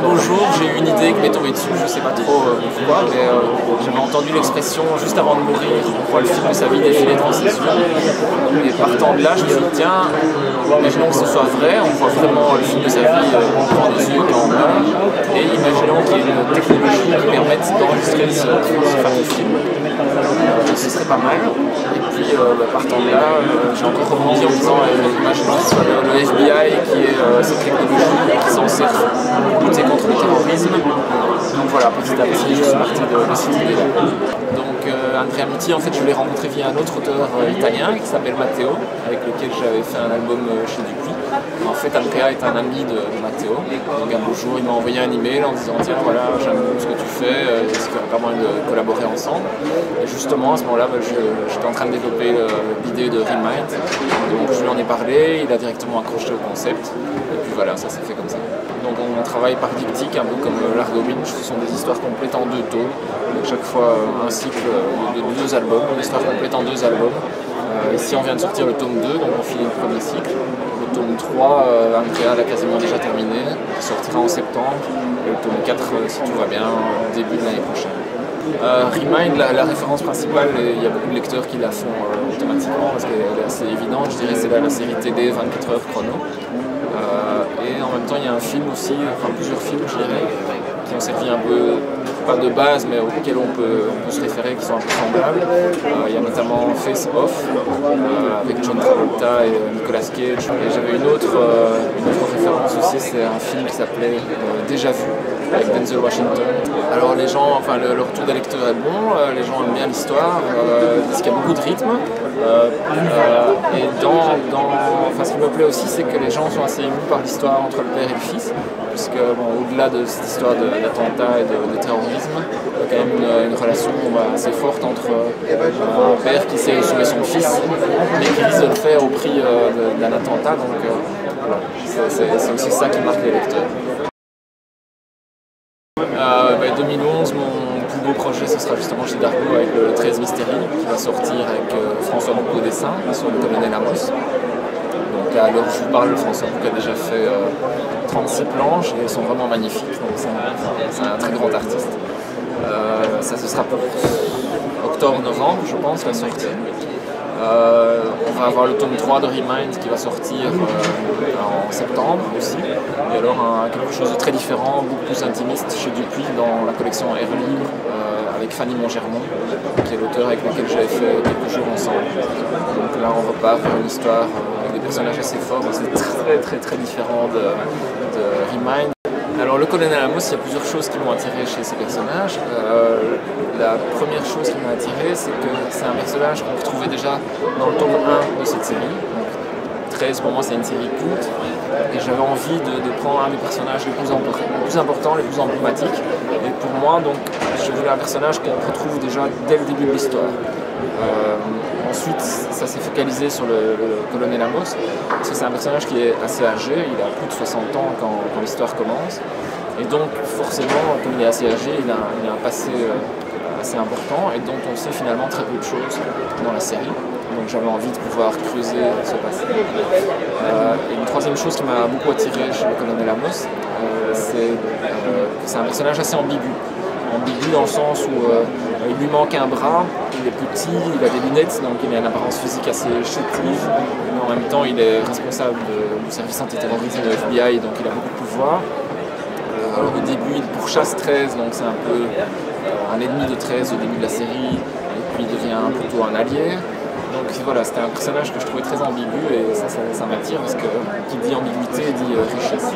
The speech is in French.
beau jour, j'ai eu une idée qui m'est tombée dessus, je ne sais pas trop pourquoi, mais j'avais entendu l'expression juste avant de mourir, on voit le film de sa vie défiler devant ses yeux. Et partant de là, je me suis dit, tiens, imaginons que ce soit vrai, on voit vraiment le film de sa vie devant nos yeux quand on meurt, et imaginons qu'il y ait une technologie qui permette d'enregistrer ce fameux film. Ce serait pas mal. Et puis partant de là, j'ai encore rebondi en me disant imaginons que ce soit le FBI qui ait cette technologie qui s'en sert pour lutter contre le terrorisme. Donc voilà, petit à petit, je suis parti de cette idée-là. Donc Andrea Muti, en fait, je l'ai rencontré via un autre auteur italien qui s'appelle Matteo, avec lequel j'avais fait un album chez Dupuis. En fait, Andrea est un ami de Matteo. Donc un beau jour, il m'a envoyé un email en disant tiens, voilà, j'aime ce que tu fais, est-ce qu'il y aurait pas moyen de collaborer ensemble? Et justement, à ce moment-là, j'étais en train de développer l'idée de Remind. Donc je lui en ai parlé, il a directement accroché au concept. Et puis voilà, ça s'est fait comme ça. Donc on travaille par diptyque, un peu comme Largo Winch. Ce sont des histoires complètes en 2 tomes. Donc chaque fois un cycle de 2 albums, une histoire complète en 2 albums. Ici on vient de sortir le tome 2, donc on finit le premier cycle. Le tome 3, Andrea l'a quasiment déjà terminé, il sortira en septembre. Et le tome 4, si tout va bien, début de l'année prochaine. Remind, la référence principale, il y a beaucoup de lecteurs qui la font automatiquement parce qu'elle est assez évidente. Je dirais que c'est la série TD 24 heures chrono. Et en même temps, il y a un film aussi, enfin plusieurs films, je dirais, qui ont servi un peu, pas de base, mais auxquels on peut se référer, qui sont un peu semblables. Il y a notamment Face Off, avec John Travolta et Nicolas Cage. Et j'avais une autre référence aussi, c'est un film qui s'appelait Déjà Vu, avec Denzel Washington. Alors les gens, enfin le retour des lecteurs est bon, les gens aiment bien l'histoire, disent qu'il y a beaucoup de rythme. Et ce qui me plaît aussi, c'est que les gens sont assez émus par l'histoire entre le père et le fils, puisque au-delà de cette histoire d'attentat et de terrorisme, il y a quand même une relation assez forte entre un père qui essaie de sauver son fils, mais qui risque de le faire au prix d'un attentat. Donc voilà, c'est aussi ça qui marque les lecteurs. 2011, mon plus beau projet, ce sera justement chez Dargaud avec le 13 Mystéries qui va sortir avec François Bouc au dessin sur le colonel Amos. Donc à l'heure où je vous parle, François Bouc a déjà fait 36 planches et elles sont vraiment magnifiques. Donc c'est un très grand artiste. Ça ce sera pour octobre-novembre, je pense, la sortie. On va avoir le tome 3 de Remind qui va sortir en septembre aussi. Et alors quelque chose de très différent, beaucoup plus intimiste chez Dupuis dans la collection Air Libre avec Fanny Montgermont, qui est l'auteur avec lequel j'avais fait quelques jours ensemble. Donc là on repart vers une histoire avec des personnages assez forts, c'est très différent de Remind. Alors le colonel Amos, il y a plusieurs choses qui m'ont attiré chez ces personnages. La première chose qui m'a attiré, c'est que c'est un personnage qu'on retrouvait déjà dans le tome 1 de cette série. Donc, 13 pour moi c'est une série culte et j'avais envie de prendre un des personnages les plus importants, les plus emblématiques. Et pour moi, donc, je voulais un personnage qu'on retrouve déjà dès le début de l'histoire. Ensuite, ça s'est focalisé sur le colonel Amos, parce que c'est un personnage qui est assez âgé, il a plus de 60 ans quand l'histoire commence. Et donc, forcément, comme il est assez âgé, il a un passé assez important et dont on sait finalement très peu de choses dans la série. Donc j'avais envie de pouvoir creuser ce passé. Et une troisième chose qui m'a beaucoup attiré chez le colonel Amos, c'est un personnage assez ambigu. Ambigu dans le sens où il lui manque un bras, il est petit, il a des lunettes, donc il a une apparence physique assez chétive, mais en même temps il est responsable du service antiterrorisme de l'FBI, donc il a beaucoup de pouvoir. Au début il pourchasse 13, donc c'est un peu un ennemi de 13 au début de la série, et puis il devient plutôt un allié. Donc voilà, c'était un personnage que je trouvais très ambigu et ça m'attire parce que qui dit ambiguïté dit richesse.